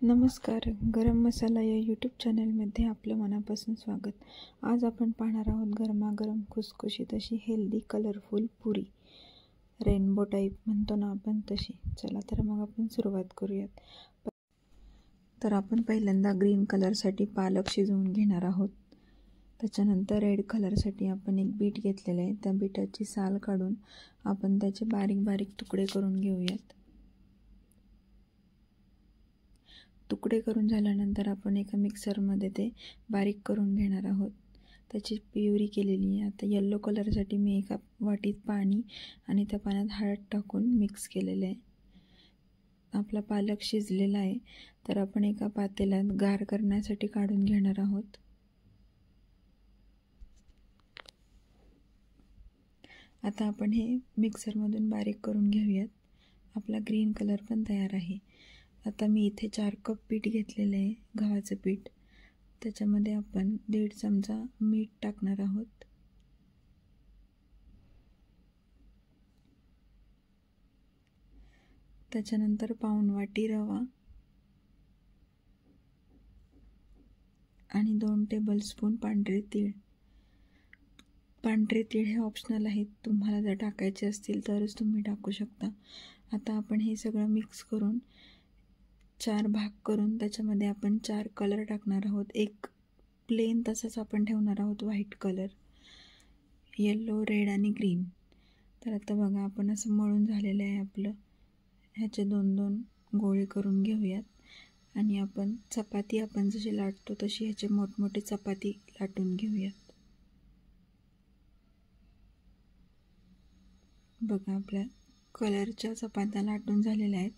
नमस्कार. गरम मसाला या यूट्यूब चॅनलमध्ये आपलं मनापासून स्वागत. आज आपण पाहणार आहोत गरमागरम खुसखुशीत अशी हेल्दी कलरफुल पुरी. रेनबो टाईप म्हणतो ना आपण तशी. चला तर मग आपण सुरुवात करूयात. तर आपण पहिल्यांदा ग्रीन कलरसाठी पालक शिजवून घेणार आहोत. त्याच्यानंतर रेड कलरसाठी आपण एक बीट घेतलेलं आहे. त्या बीटाची साल काढून आपण त्याचे बारीक बारीक तुकडे करून घेऊयात. तुकडे करून झाल्यानंतर आपण एका मिक्सरमध्ये ते बारीक करून घेणार आहोत. त्याची प्युरी केलेली आहे. आता येलो कलरसाठी मी एका वाटीत पाणी आणि त्या पाण्यात हळद टाकून मिक्स केलेलं आहे. आपला पालक शिजलेला आहे. तर आपण एका पातेल्यात गार करण्यासाठी काढून घेणार आहोत. आता आपण हे मिक्सरमधून बारीक करून घेऊयात. आपला ग्रीन कलर पण तयार आहे. आता मी इथे 4 कप पीठ घेतलेलं आहे, गव्हाचं पीठ. त्याच्यामध्ये आपण 1.5 चमचा मीठ टाकणार आहोत. त्याच्यानंतर पाऊण वाटी रवा आणि 2 टेबलस्पून पांढरे तीळ. पांढरे तीळ हे ऑप्शनल आहेत, तुम्हाला जर टाकायचे असतील तरच तुम्ही टाकू शकता. आता आपण हे सगळं मिक्स करून 4 भाग करून त्याच्यामध्ये आपण 4 कलर टाकणार आहोत. एक प्लेन तसंच आपण ठेवणार आहोत, व्हाईट कलर, येलो, रेड आणि ग्रीन. तर आता बघा आपण असं मळून झालेलं आहे आपलं. ह्याचे 2-2 गोळे करून घेऊयात आणि आपण चपाती आपण जशी लाटतो तशी ह्याचे मोठमोठे चपाती लाटून घेऊयात. बघा आपल्या कलरच्या चपात्या लाटून झालेल्या आहेत.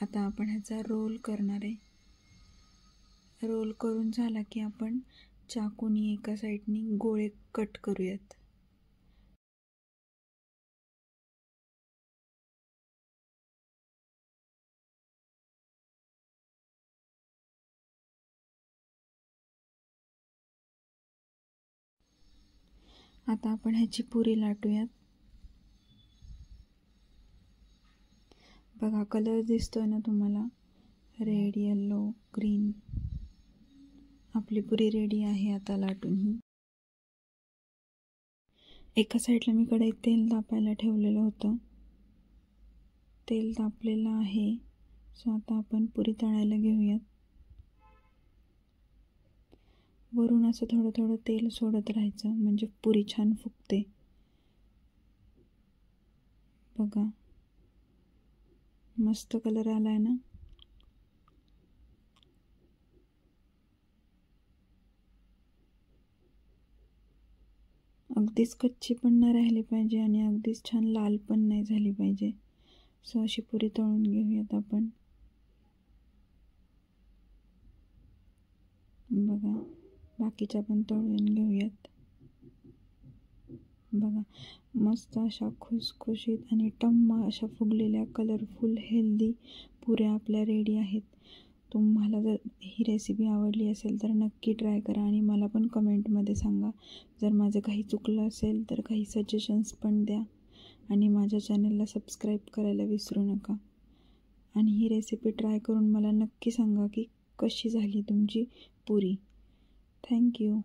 आता आपण ह्याचा रोल करणार आहे. रोल करून झाला की आपण चाकूनी एका साईडनी गोळे कट करूयात. आता आपण ह्याची पुरी लाटूयात. बघा कलर दिसतोय ना तुम्हाला, रेड, येलो, ग्रीन. आपली पुरी रेडी आहे आता लाटून ही. एका साईडला मी कढईत तेल तापायला ठेवलेलं होतं. तेल तापलेलं आहे. आता आपण पुरी तळायला घेऊयात. वरून असं थोडं थोडं तेल सोडत राहायचं म्हणजे पुरी छान फुगते. बघा मस्त कलर आलाय ना. अगदीच कच्ची पण नाही राहिली पाहिजे आणि अगदीच छान लाल पण नाही झाली पाहिजे. सो अशी पुरी तळून घेऊयात आपण. बघा बाकीच्या पण तळून घेऊयात. बघा मस्त अशा खुसखुशीत आणि टम्म अशा फुगलेल्या कलरफुल हेल्दी पुऱ्या आपल्या रेडी आहेत. तुम्हाला जर ही रेसिपी आवडली असेल तर नक्की ट्राय करा आणि मला पण कमेंटमध्ये सांगा. जर माझं काही चुकलं असेल तर काही सजेशन्स पण द्या आणि माझ्या चॅनलला सबस्क्राईब करायला विसरू नका. आणि ही रेसिपी ट्राय करून मला नक्की सांगा की कशी झाली तुमची पुरी. थँक्यू.